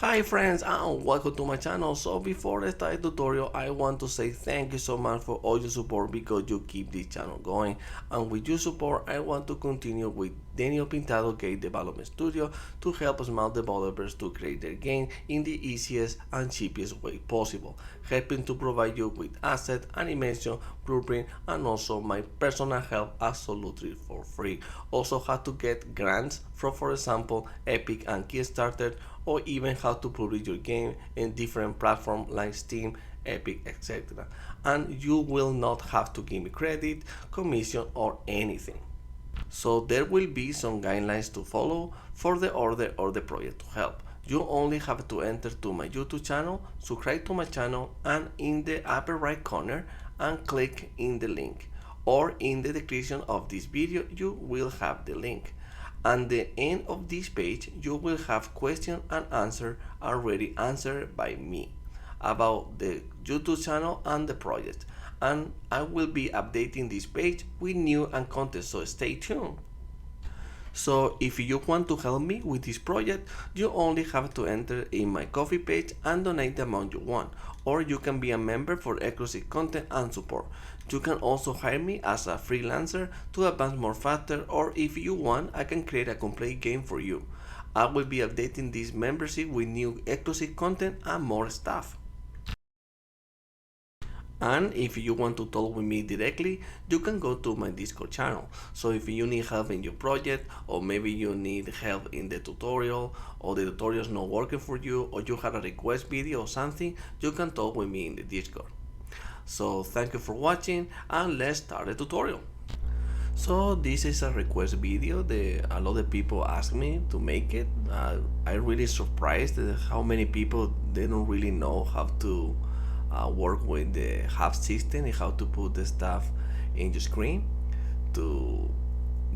Hi friends and welcome to my channel. So before I start the tutorial, I want to say thank you so much for all your support because you keep this channel going, and with your support I want to continue with Daniel Pintado Game Development Studio to help small developers to create their game in the easiest and cheapest way possible, helping to provide you with asset, animation, blueprint, and also my personal help absolutely for free. Also how to get grants from, for example, Epic and Kickstarter, or even how to publish your game in different platforms like Steam, Epic, etc. And you will not have to give me credit, commission, or anything. So there will be some guidelines to follow for the order or the project to help. You only have to enter to my YouTube channel, subscribe to my channel, and in the upper right corner and click in the link, or in the description of this video you will have the link. At the end of this page you will have question and answer already answered by me about the YouTube channel and the project, and I will be updating this page with new and content, so stay tuned. So if you want to help me with this project, you only have to enter in my Ko-fi page and donate the amount you want, or you can be a member for exclusive content and support. You can also hire me as a freelancer to advance more faster, or if you want, I can create a complete game for you. I will be updating this membership with new exclusive content and more stuff. And if you want to talk with me directly, you can go to my Discord channel. So if you need help in your project, or maybe you need help in the tutorial, or the tutorial is not working for you, or you have a request video or something, you can talk with me in the Discord. So thank you for watching, and let's start the tutorial. So this is a request video. A lot of people ask me to make it. I'm really surprised at how many people, they don't really know how to work with the HUD system and how to put the stuff in the screen to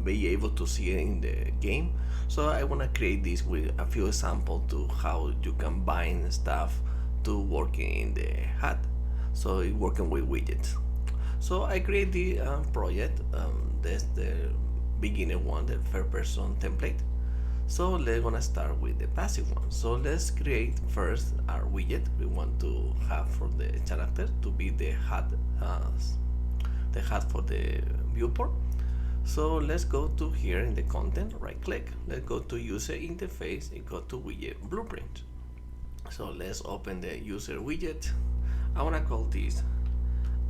be able to see it in the game. So I want to create this with a few examples to how you can bind stuff to working in the HUD. So it's working with widgets. So I create the project. That's the beginner one, the first person template. So let's gonna start with the passive one. So let's create first our widget we want to have for the character to be the HUD for the viewport. So let's go to here in the content, right click, let's go to user interface and go to widget blueprint. So let's open the user widget. I want to call this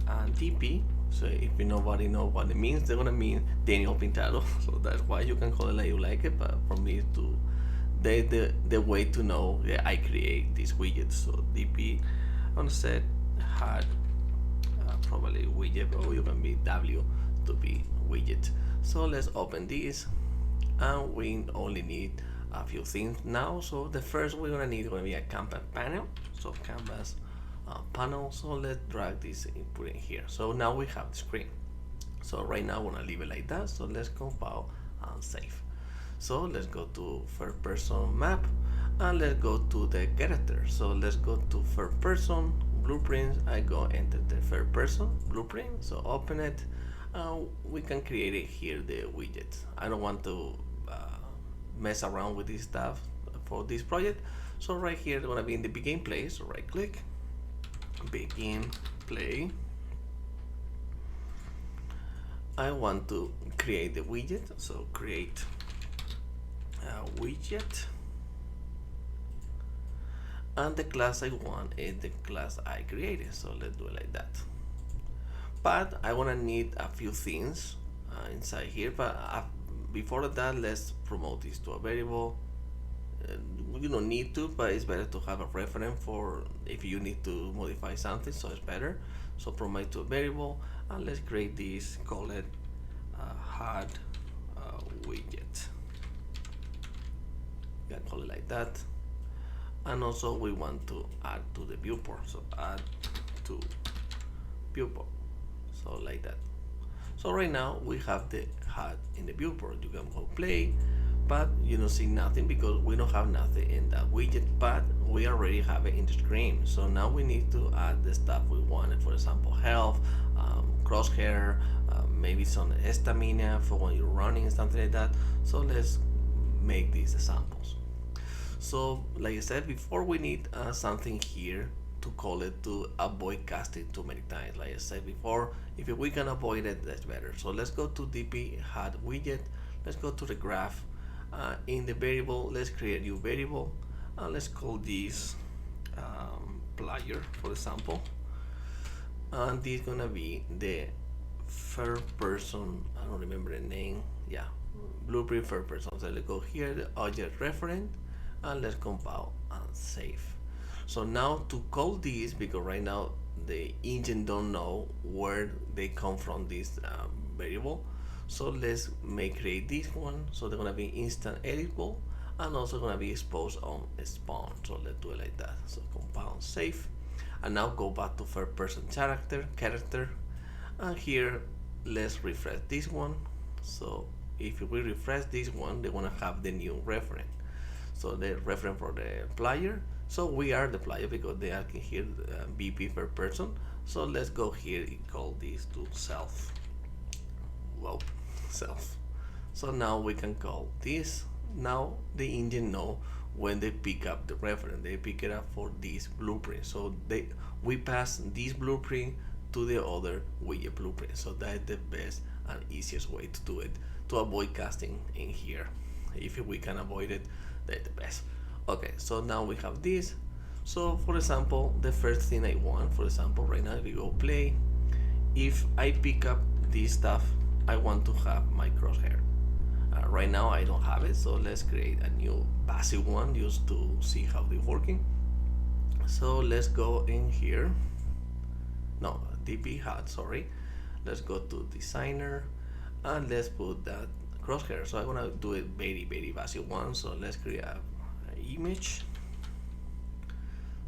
DP. So if nobody know what it means, they're gonna mean Daniel Pintado. So that's why you can call it like you like it. But for me to the way to know that I create this widget. So DP, I'm gonna set HUD probably widget, or you can be W to be widget. So let's open this, and we only need a few things now. So the first we're gonna need be a canvas panel. So canvas panel. So let's drag this and put it here. So now we have the screen. So right now I want to leave it like that. So let's compile and save. So let's go to first person map, and let's go to the character. So let's go to first person blueprint. I go enter the first person blueprint. So open it. We can create it here, the widget. I don't want to mess around with this stuff for this project. So right here it's gonna be in the begin play. So right click, begin play. I want to create the widget, so create a widget, and the class I want is the class I created. So let's do it like that. But I want to need a few things inside here, but before that let's promote this to a variable. You don't need to, but it's better to have a reference for if you need to modify something, so it's better. So promote to a variable, and let's create this, call it HUD widget. You can call it like that. And also we want to add to the viewport, so add to viewport, so like that. So right now we have the HUD in the viewport. You can go play, but you don't see nothing because we don't have nothing in that widget, but we already have it in the screen. So now we need to add the stuff we wanted, for example health, crosshair, maybe some stamina for when you're running, something like that. So let's make these examples. So like I said before, we need something here to call it to avoid casting too many times. Like I said before, if we can avoid it, that's better. So let's go to dp HUD widget. Let's go to the graph. In the variable, let's create a new variable. Let's call this player, for example. And this is gonna be the third person. I don't remember the name. Yeah, blueprint third person. So let's go here, the object reference, and let's compile and save. So now to call this, because right now the engine don't know where they come from, this variable. So let's create this one. So they're gonna be instant editable and also gonna be exposed on spawn. So let's do it like that. So compile save. And now go back to third person character, and here let's refresh this one. So if we refresh this one, they want to have the new reference. So the reference for the player. So we are the player because they are here BP third person. So let's go here and call this to self. Well, self. So now we can call this. Now the engine know when they pick up the reference, they pick it up for this blueprint. So we pass this blueprint to the other widget blueprint. So that's the best and easiest way to do it, to avoid casting in here. If we can avoid it, that's the best. Okay, so now we have this. So for example, the first thing I want, for example, right now if we go play, if I pick up this stuff, I want to have my crosshair. Right now I don't have it, so let's create a new basic one just to see how they're working. So let's go in here. No, dp HUD, sorry. Let's go to designer and let's put that crosshair. So I'm gonna do it very basic one. So let's create an image.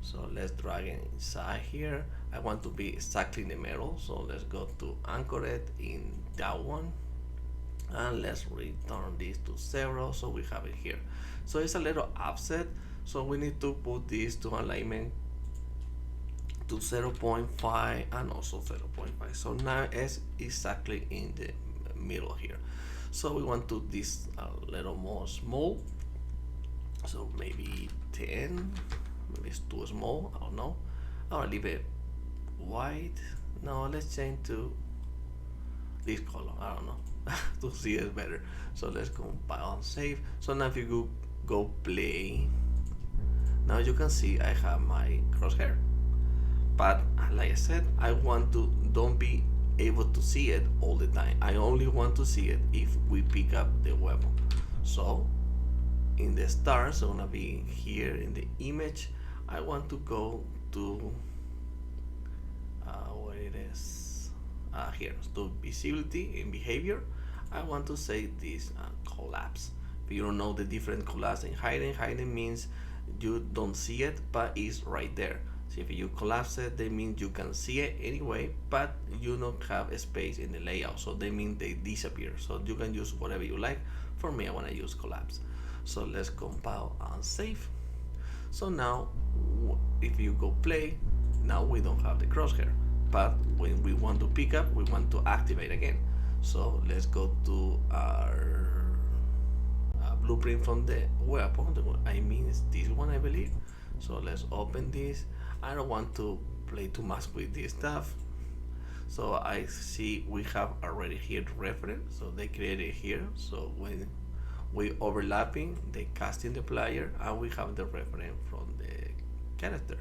So let's drag it inside here. I want to be exactly in the middle. So let's go to anchor it in that one. And let's return this to 0, so we have it here. So it's a little offset, so we need to put this to alignment to 0.5 and also 0.5. So now it's exactly in the middle here. So we want to this a little more small, so maybe 10, maybe it's too small, I don't know. I'll leave it white. No, let's change to this color, I don't know. To see it better. So let's compile and save. So now if you go play, now you can see I have my crosshair. But like I said, I want to don't be able to see it all the time. I only want to see it if we pick up the weapon. So in the stars, I'm gonna be here in the image. I want to go to where it is here to visibility and behavior. I want to say this collapse. If you don't know the different collapse and hiding means you don't see it, but it's right there. So if you collapse it, they mean you can see it anyway, but you don't have a space in the layout. So they mean they disappear. So you can use whatever you like. For me, I want to use collapse. So let's compile and save. So now, if you go play, now we don't have the crosshair. But when we want to pick up, we want to activate again. So let's go to our blueprint from the weapon. I mean, it's this one, I believe. So let's open this. I don't want to play too much with this stuff. So I see we have already here the reference. So they created here. So when we overlapping, they casting the player, and we have the reference from the character.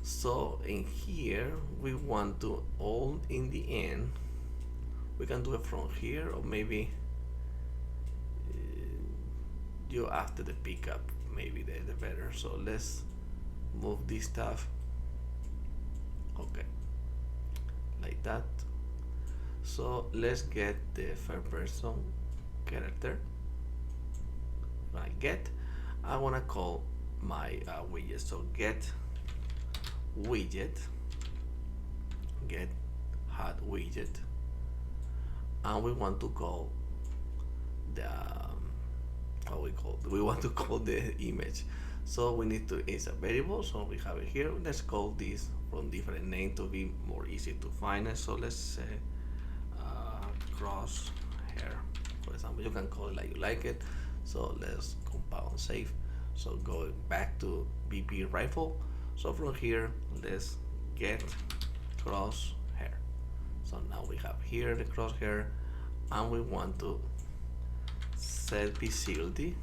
So in here, we want to all in the end. We can do it from here, or maybe you after the pickup, maybe the better. So let's move this stuff. Okay, like that. So let's get the third person character. Right, get. I wanna call my widget. So get widget, get HUD widget. And we want to call the we want to call the image. So we need to, it's a variable, so we have it here. Let's call this from different name to be more easy to find it. So let's say crosshair, for example. You can call it like you like it. So let's compile and save. So going back to BP rifle. So from here, let's get crosshair. So now we have here the crosshair, and we want to set visibility,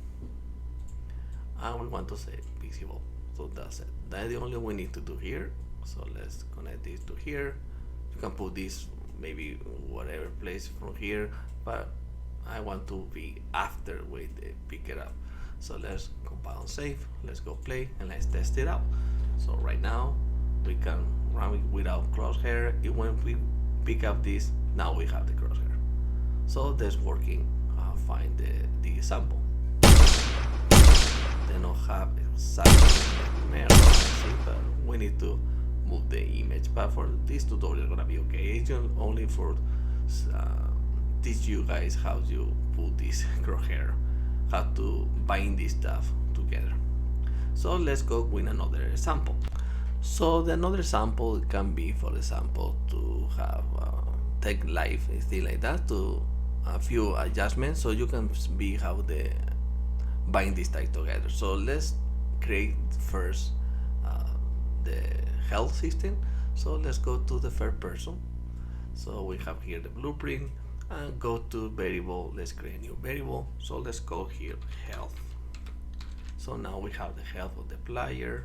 and we want to set visible. So that's it. That's the only we need to do here. So let's connect this to here. You can put this maybe whatever place from here, but I want to be after we pick it up. So let's compile and save. Let's go play and let's test it out. So right now we can run it without crosshair. When we pick up this, now we have the crosshair. So that's working. Find the sample. They don't have exactly mirror, but we need to move the image. But for this tutorial, it's gonna be okay. It's only for teach you guys how to put this crosshair, how to bind this stuff together. So let's go with another sample. So the another sample can be, for example, to have take live and things like that, to a few adjustments, so you can be how the bind this tag together. So let's create first the health system. So let's go to the first person. So we have here the blueprint, and go to variable. Let's create a new variable. So let's go here health. So now we have the health of the player.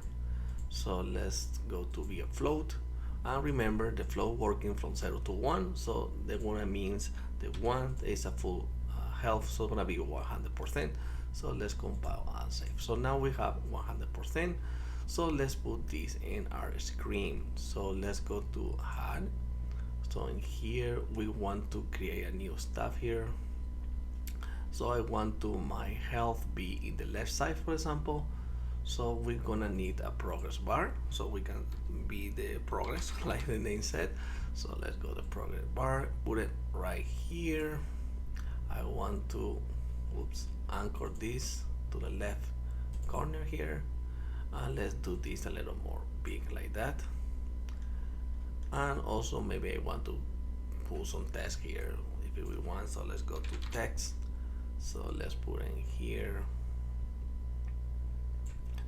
So let's go to be a float, and remember the float working from 0 to 1. So the one means the 1 is a full health, so it's gonna be 100%. So let's compile and save. So now we have 100%. So let's put this in our screen. So let's go to HUD. So in here we want to create a new stuff here. So I want to my health be in the left side, for example. So we're gonna need a progress bar, so we can be the progress like the name said. So let's go to progress bar, put it right here. I want to anchor this to the left corner here, and let's do this a little more big like that. And also maybe I want to put some text here if we want. So let's go to text. So let's put in here.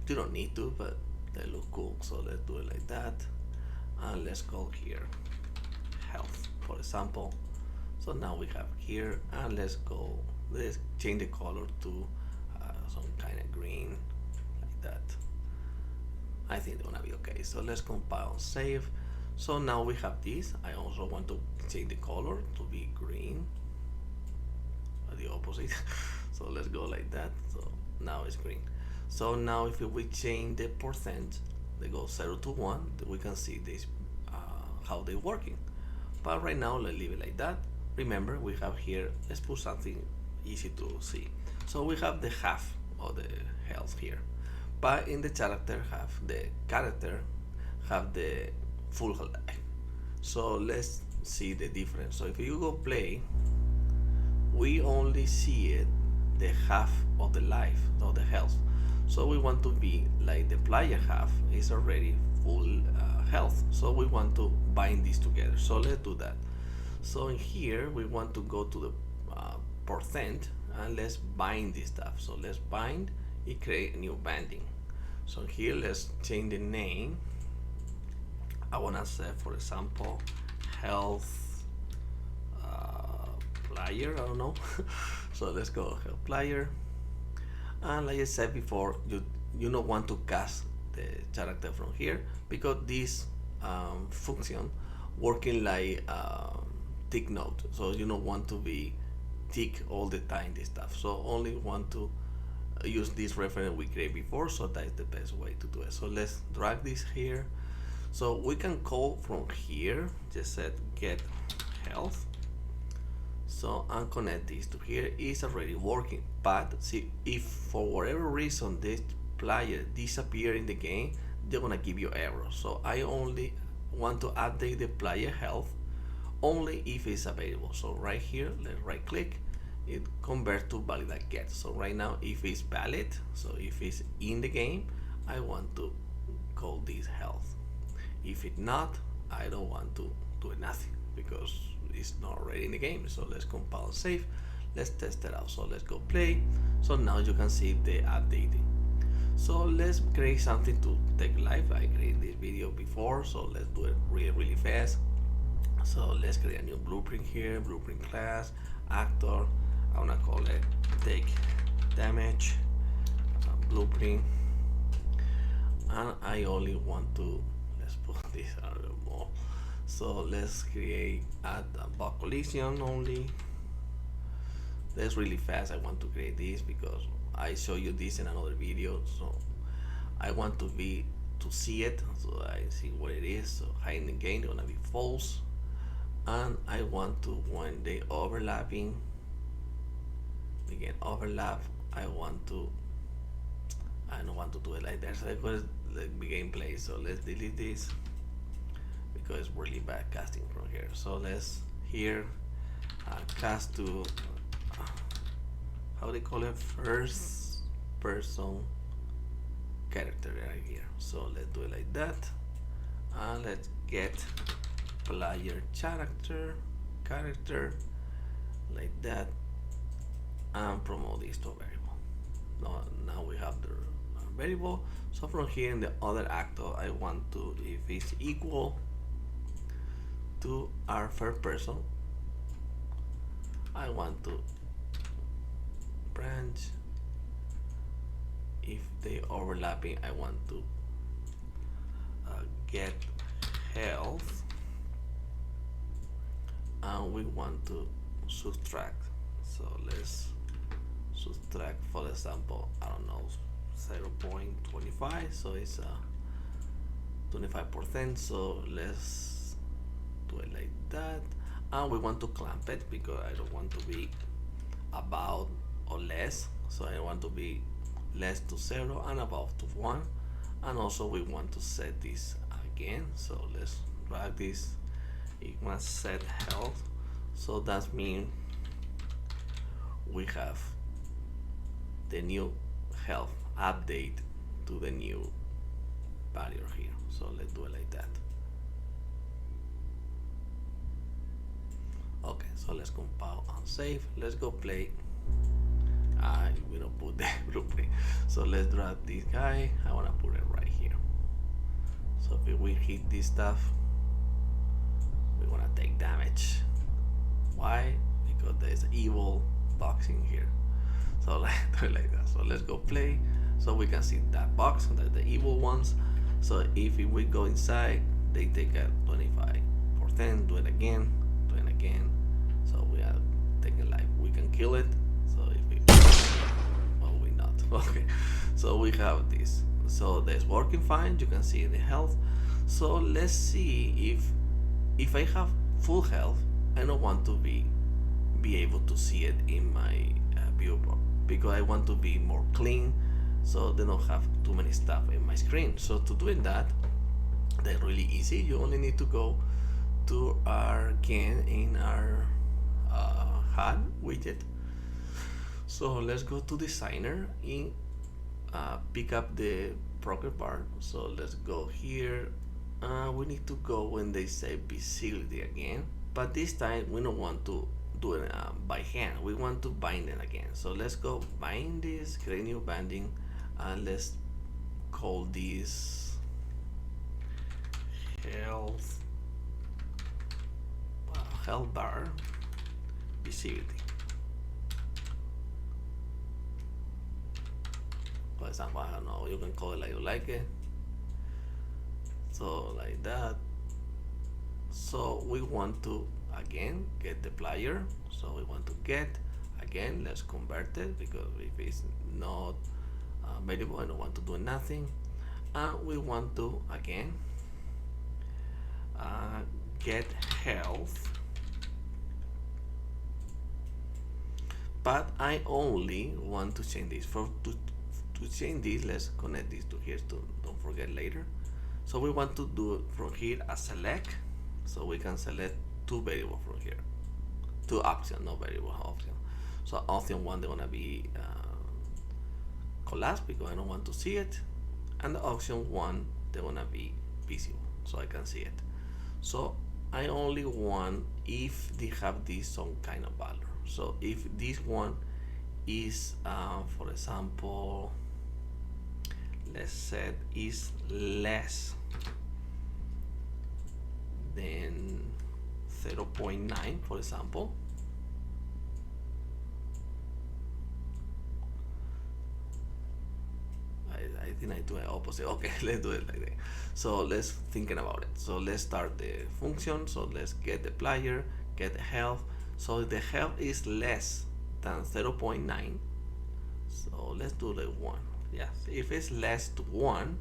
You don't need to, but they look cool, so let's do it like that. And let's go here health, for example. So now we have here, and let's change the color to some kind of green like that. I think it's gonna be okay. So let's compile and save. So now we have this. I also want to change the color to be green, or the opposite. So let's go like that. So now it's green. So now if we change the percent, they go 0 to 1, we can see this how they're working. But right now let's leave it like that. Remember, we have here, let's put something easy to see. So we have the half of the health here, but in the character have the full life. So let's see the difference. So if you go play, we only see it the half of the life of the health. So we want to be like the player half is already full health. So we want to bind these together. So let's do that. So in here we want to go to the percent, and let's bind this stuff. So let's bind, it create a new binding. So here let's change the name. I want to say, for example, health player, I don't know. So let's go health player. And like I said before, you don't want to cast the character from here, because this function working like tick node. So you don't want to be tick all the time this stuff. So only want to use this reference we created before. So that's the best way to do it. So let's drag this here. So we can call from here, just set get health. So and connect this to here. Is already working. But see, if for whatever reason this player disappear in the game, they're gonna give you error. So I only want to update the player health only if it's available. So right here, let's right click, it convert to validate get. So right now, if it's valid, so if it's in the game, I want to call this health. If it's not, I don't want to do nothing because it's not already in the game. So let's compile and save. Let's test it out. So let's go play. So now you can see the updating. So let's create something to take live. I created this video before, so let's do it really fast. So let's create a new blueprint here, blueprint class, actor. I wanna call it take damage, blueprint. And I only want to, let's put this a little more. So let's create add a bug collision only. That's really fast. I want to create this because I show you this in another video. So I want to see it, so I see what it is. So hiding the gain gonna be false, and I want to, when they overlapping, again overlap, I don't want to do it like that. So let's go to the gameplay. So let's delete this because it's really bad casting from here. So let's here cast to how they call it, first person character right here. So let's do it like that, and let's get player character like that, and promote this to a variable. Now we have the variable. So from here in the other actor, I want to, if it's equal to our first person, I want to branch. If they overlapping, I want to get health, and we want to subtract. So let's subtract, for example, I don't know, 0.25, so it's 25%. So let's do it like that, and we want to clamp it because I don't want to be about or less. So I want to be less to 0 and above to 1, and also we want to set this again. So let's drag this. It must set health, so that means we have the new health update to the new value here. So let's do it like that. Okay, so let's compile and save. Let's go play. We don't put the blueprint, so let's drag this guy. I want to put it right here. So if we hit this stuff, we want to take damage. Why? Because there's evil box in here. So like that. So let's go play, so we can see that box, that the evil ones. So if we go inside, they take a 25%. Do it again. So we are taking life. We can kill it. So if we, well, we not. Okay. So we have this. So that's working fine. You can see the health. So let's see if I have full health, I don't want to be able to see it in my viewport, because I want to be more clean, so they don't have too many stuff in my screen. So to doing that, they're really easy. You only need to go to again in our HUD widget. So let's go to designer and pick up the progress bar. So let's go here. We need to go when they say visibility again, but this time we don't want to do it by hand. We want to bind it again. So let's go bind this, create new binding, and let's call this health bar visibility. For example, I don't know, you can call it like you like it. So like that. So we want to again get the player. So we want to get again. Let's convert it, because if it's not variable, I don't want to do nothing. And we want to again get health, but I only want to change this. To change this, let's connect this to here to don't forget later. So we want to do from here a select, so we can select two variables from here, two options, not variable, option. So option 1, they're gonna be collapsed because I don't want to see it, and the option 1, they're gonna be visible, so I can see it. So I only want if they have this some kind of value. So if this one is, for example, let's set is less than 0.9, for example. I think I do it opposite. Okay, let's do it like that. So let's thinking about it. So let's start the function. So let's get the player, get the health. So the health is less than 0.9. So let's do the 1. Yes, if it's less to 1,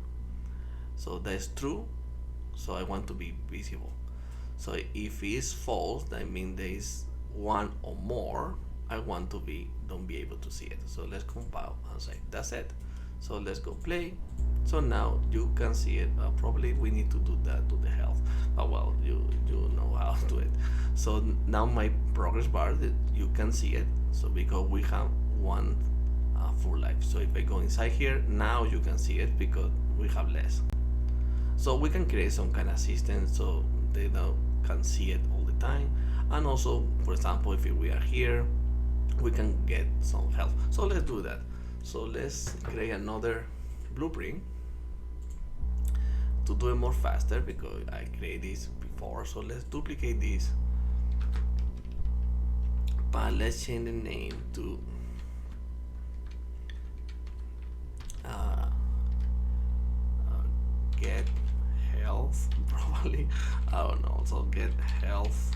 so that's true. So I want to be visible. So if it's false, that means there is 1 or more. I want to don't be able to see it. So let's compile and say that's it. So let's go play. So now you can see it. Probably we need to do that to the health. Well, you know how to do it. So now my progress bar, you can see it. So because we have 1 full life. So if I go inside here, now you can see it because we have less. So we can create some kind of system so they can see it all the time. And also, for example, if we are here, we can get some health. So let's do that. So let's create another blueprint to do it more faster because I created this before. So let's duplicate this, but let's change the name to get health, probably. I don't know. So get health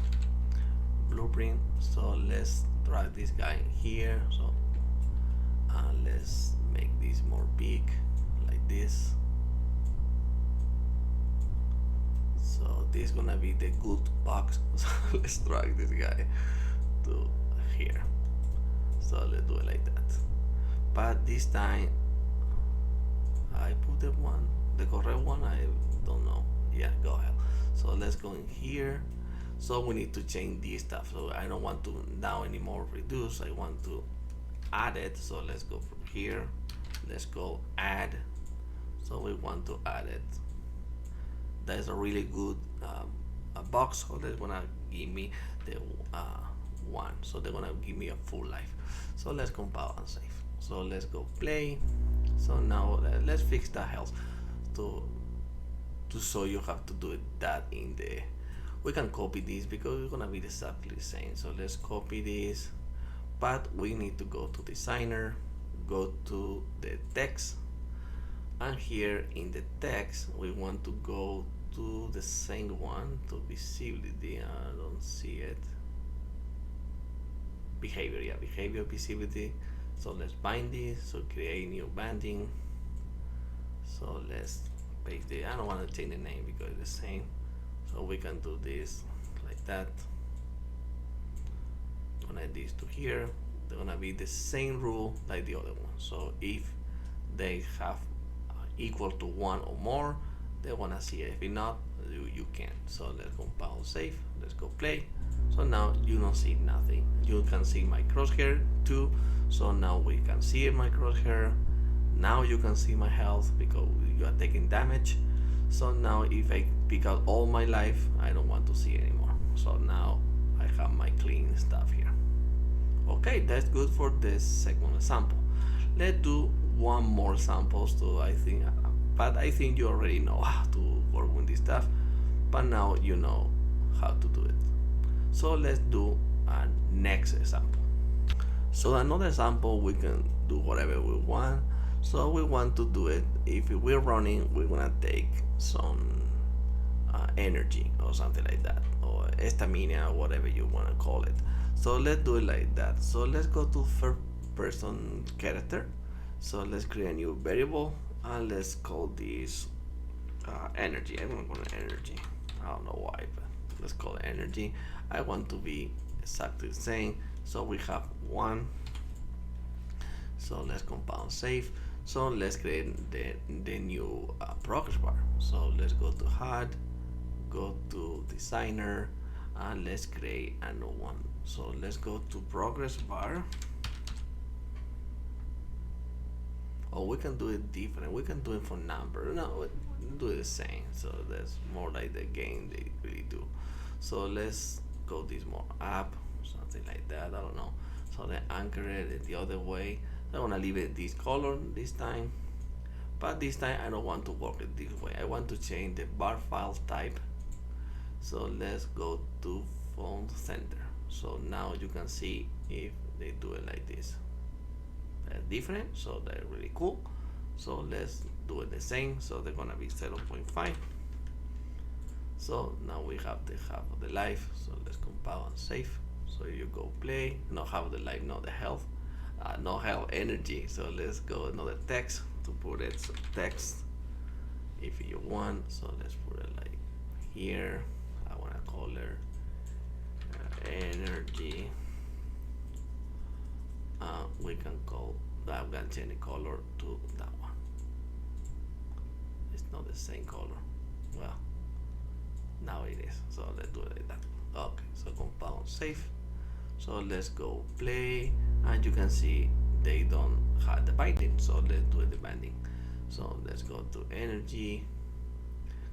blueprint. So let's drag this guy here. So let's make this more big, like this. So this is gonna be the good box. So let's drag this guy to here. So let's do it like that. But this time I put the correct one. I don't know. Yeah, go ahead. So let's go in here. So we need to change this stuff. So I don't want to now anymore reduce. I want to add it. So let's go from here. Let's go add. So we want to add it. That's a really good box. So they're gonna give me the 1. So they're gonna give me a full life. So let's compile and save. So let's go play. So now let's fix the health to show you have to do it that in the. We can copy this because it's gonna be exactly the same. So let's copy this, but we need to go to designer, go to the text, and here in the text we want to go to the same one, to visibility. I don't see it. Behavior, yeah, behavior, visibility. So let's bind this. So create new banding. So let's paste it. I don't want to change the name because it's the same. So we can do this like that. Connect this to here. They're gonna be the same rule like the other one. So if they have equal to 1 or more, they wanna see it. If not, you can't. So let's compile save. Let's go play. So now you don't see nothing. You can see my crosshair too. So now we can see my crosshair. Now you can see my health because you are taking damage. So now if I pick out all my life, I don't want to see anymore. So now I have my clean stuff here. Okay, that's good for this second example. Let's do one more sample. So I think you already know how to work with this stuff, but now you know how to do it. So let's do a next example. So another example, we can do whatever we want. So we want to do it, if we're running, we're gonna take some energy or something like that, or stamina, or whatever you wanna call it. So let's do it like that. So let's go to first person character. So let's create a new variable and let's call this energy. I'm gonna call it energy. I don't know why, but let's call it energy. I want to be exactly the same. So we have 1. So let's compile save. So let's create the new progress bar. So let's go to HUD, go to designer, and let's create a new one. So let's go to progress bar. Oh, we can do it different. We can do it for number. No, do it the same. So that's more like the game they really do. So let's go this more up, something like that. I don't know. So they anchor it the other way. I want to leave it this color this time, But this time I don't want to work it this way. I want to change the bar file type. So let's go to font center. So now you can see if they do it like this. They're different, so they're really cool. So let's do it the same. So they're gonna be 0.5. So now we have the half of the life. So let's compile and save. So you go play, not half of the life, not the health, no health energy. So let's go another text to put it. So text if you want. So let's put it like here. I want to color energy. We can call that. I'm gonna change the color to that one. It's not the same color. Well, now it is. So let's do it like that. Okay, so compound save. So let's go play, and you can see they don't have the binding. So let's do the binding. So let's go to energy,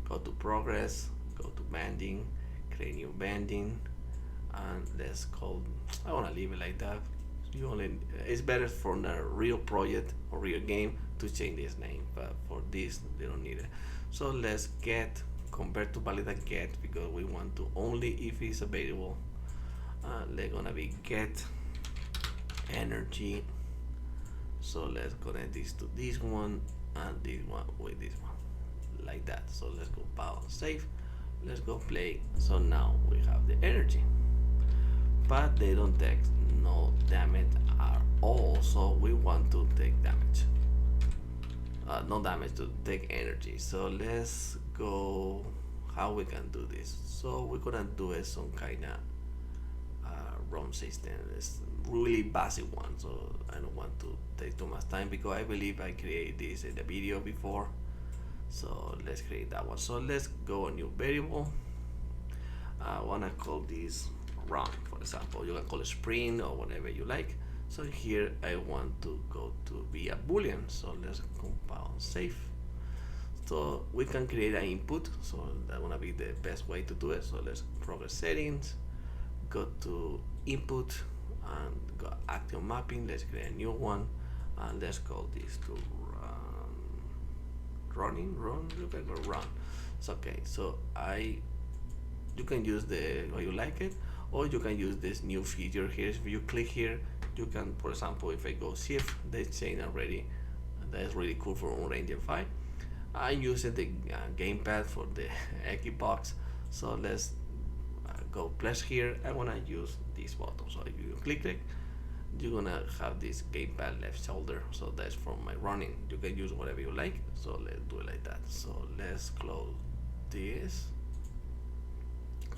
go to progress, go to banding, create new banding, and let's call. I want to leave it like that. You only, it's better for a real project or real game to change this name, but for this they don't need it. So let's get, convert to validate get, because we want to only if it's available. They're gonna be get energy. So let's connect this to this one and this one with this one, like that. So let's go power save. Let's go play. So now we have the energy, but they don't take no damage at all. So we want to take damage. No damage to take energy. So let's go. How we can do this? So we're gonna do it some kind of ROM system. It's really basic one, so I don't want to take too much time because I believe I created this in the video before. So let's create that one. So let's go a new variable. I wanna call this run, for example. You can call it sprint or whatever you like. So here I want to go to be a boolean. So let's compile and save. So we can create an input. So that wanna be the best way to do it. So let's progress settings, go to input and go active mapping. Let's create a new one and let's call this to run. You can go run. It's okay. So you can use the way you like it, or you can use this new feature here. If you click here, you can, for example, if I go shift, they change already. That's really cool for Unreal Engine 5. I'm using the gamepad for the Xbox. So let's go plus here. I want to use this button. So if you click it, you're gonna have this gamepad left shoulder. So that's from my running. You can use whatever you like. So let's do it like that. So let's close this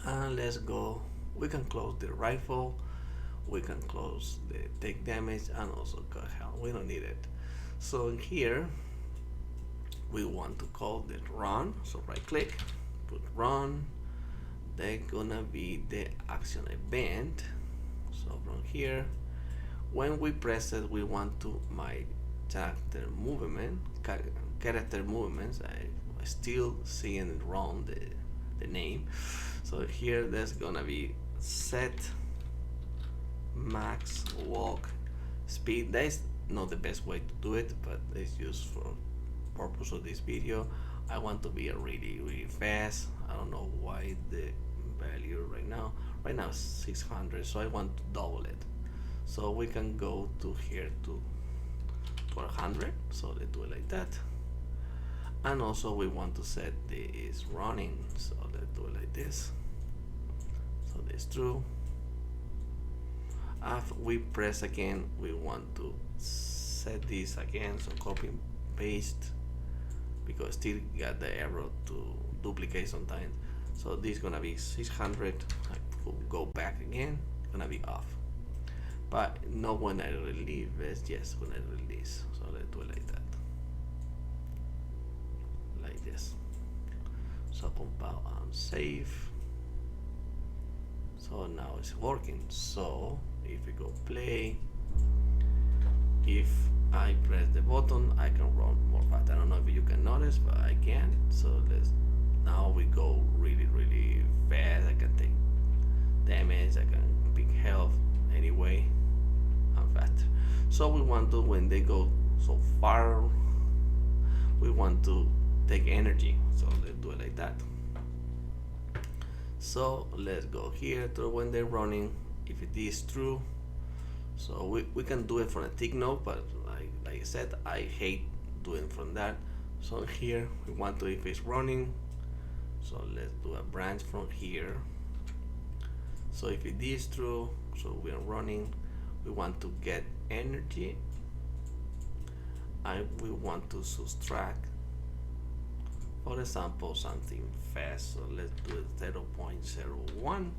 and let's go. We can close the rifle, we can close the take damage, and also cut health. We don't need it. So in here we want to call the run. So right click, put run. They're gonna be the action event. So from here, when we press it, we want to my character movements. I still seeing it wrong, the name. So here there's gonna be set max walk speed. That is not the best way to do it, but it's used for purpose of this video. I want to be really fast. I don't know why the value right now is 600, so I want to double it. So we can go to here to 100. So let's do it like that. And also we want to set this running. So let's do it like this. So this true. After we press again, we want to set this again. So copy and paste, because still got the error to duplicate sometimes. So this is gonna be 600. I will go back again. Gonna be off. But not when I release. Yes, when I release. So let's do it like that. Like this. So compile and save. So now it's working. So if we go play, if I press the button, I can run more fast. I don't know if you can notice, but I can. So now we go really fast. I can take damage, I can pick health anyway. I'm fast. So we want to, when they go so far, we want to take energy, so let's do it like that. So let's go here to when they're running, if it is true. So we can do it from a tick node, but like I said, I hate doing from that. So here we want to, if it's running, so let's do a branch from here. So if it is true, so we are running, we want to get energy, and we want to subtract, for example, something fast. So let's do it 0.01.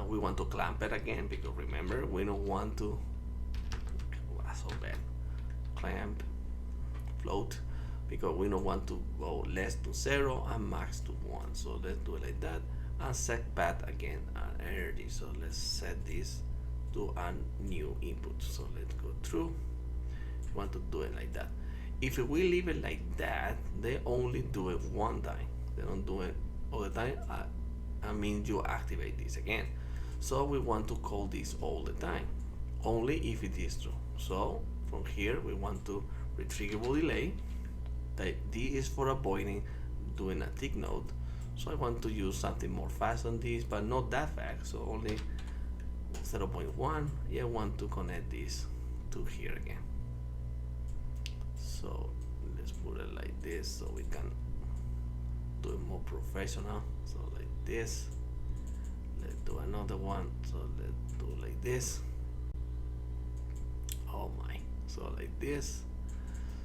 We want to clamp it again, because remember, we don't want to, so bad, clamp, float, because we don't want to go less to 0 and max to 1. So let's do it like that, and set path again, energy. So let's set this to a new input. So let's go through. We want to do it like that. If we leave it like that, they only do it one time. They don't do it all the time. I mean, you activate this again. So we want to call this all the time, only if it is true. So from here, we want to retrievable delay. That D is for avoiding doing a tick node. So I want to use something more fast on this, but not that fast. So only 0.1. Yeah, I want to connect this to here again. So let's put it like this, so we can do it more professional. So like this. Let's do another one. So let's do like this. Oh my. So like this.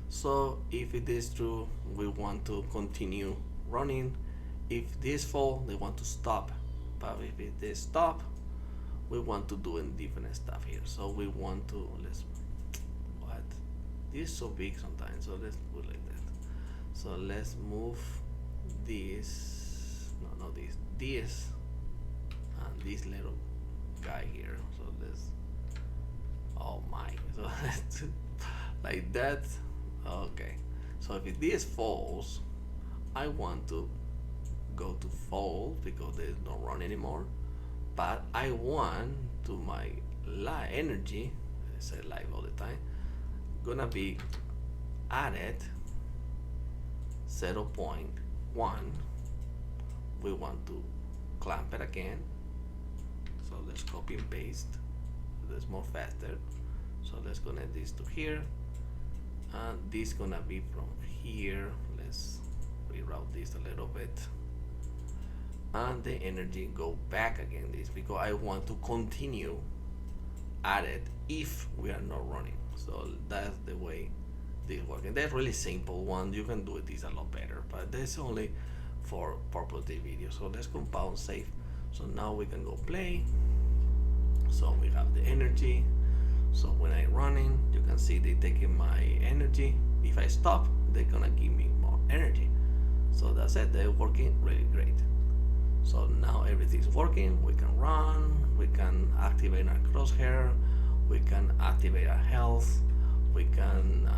So if it is true, we want to continue running. If this fall, they want to stop. But if it is stop, we want to do different stuff here. So we want to, what? This is so big sometimes. So let's put like that. So let's move this, no, not this, this, and this little guy here. So let's, oh my, so let's like that. Okay, so if this falls, I want to go to false because they don't run anymore, but I want to my live energy, I say live all the time, gonna be added 0.1. We want to clamp it again, so let's copy and paste. That's more faster. So let's connect this to here, and this gonna be from here. Let's reroute this a little bit, and the energy go back again. This because I want to continue at it if we are not running. So that's the way this works. And that's really simple one. You can do it this a lot better, but that's only for purpose of the video. So let's compound save. So now we can go play. So we have the energy. So when I'm running, you can see they taking my energy. If I stop, they're gonna give me more energy. So that's it. They're working really great. So now everything's working. We can run. We can activate our crosshair. We can activate our health. We can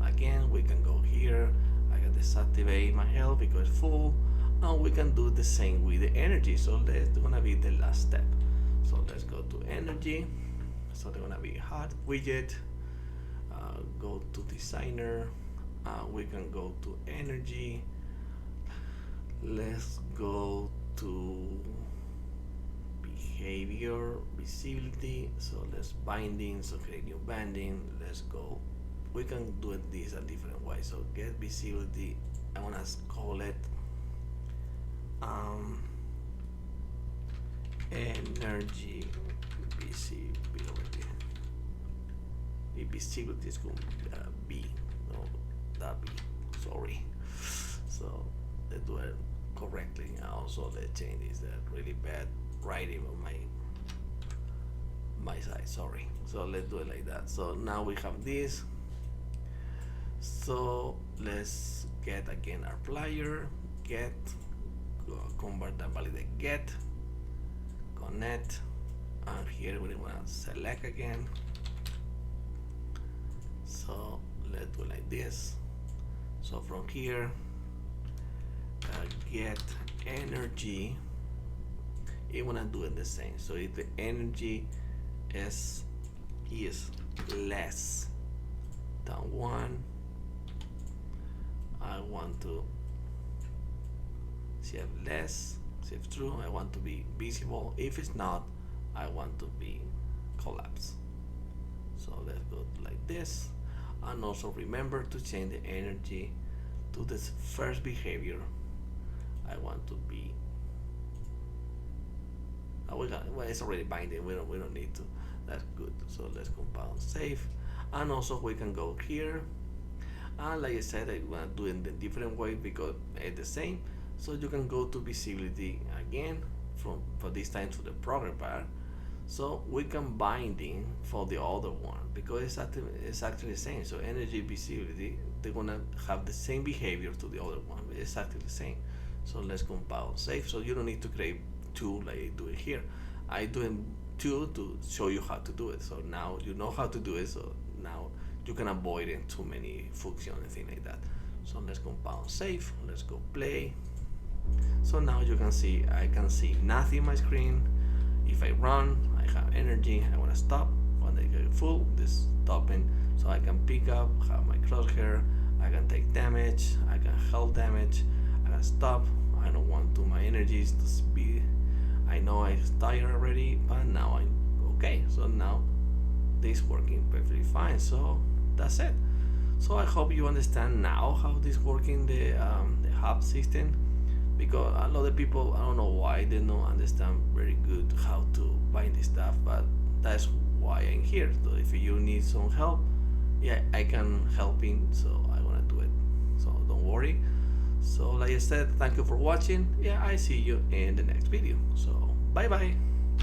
again. We can go here. I can disactivate my health because it's full. And we can do the same with the energy. So that's gonna be the last step. So let's go to energy. So they're gonna be HUD widget. Go to designer. We can go to energy. Let's go to behavior, visibility. So let's binding. So create new binding. Let's go. We can do it this a different way. So get visibility. I wanna call it energy visibility. The visibility is going to be, no, that be, sorry. So let's do it correctly. Also let's change this, that really bad writing on my side, sorry. So let's do it like that. So now we have this. So let's get again our player, get, convert and validate get, connect, and here we want to select again. So let's do it like this. So from here, get energy, you want to do it the same. So if the energy is less than 1, I want to shift less, shift true. I want to be visible. If it's not, I want to be collapsed. So let's go like this. And also remember to change the energy to this first behavior. I want to be. Oh, well, it's already binding. We don't need to. That's good. So let's compound save, and also we can go here. And like I said, I want to do it in a different way because it's the same. So you can go to visibility again for this time to the program bar. So we can binding for the other one because it's actually the same. So energy, visibility, they're gonna have the same behavior to the other one. It's exactly the same. So let's compile save. So you don't need to create two like I do it here. I doing two to show you how to do it. So now you know how to do it. So now you can avoid it too many functions and things like that. So let's compile save. Let's go play. So now you can see I can see nothing in my screen. If I run, I have energy. I want to stop. When I get full, this stopping. So I can pick up, have my crosshair. I can take damage. I can health damage. I can stop. I don't want to my energies to be. I know I'm tired already, but now I'm okay. So now this working perfectly fine. So that's it. So I hope you understand now how this working the HUD system. Because a lot of people, I don't know why they don't understand very good how to bind this stuff, but that's why I'm here. So if you need some help, yeah, I can help in. So I want to do it. So don't worry. So like I said, thank you for watching. Yeah, I see you in the next video. So bye bye.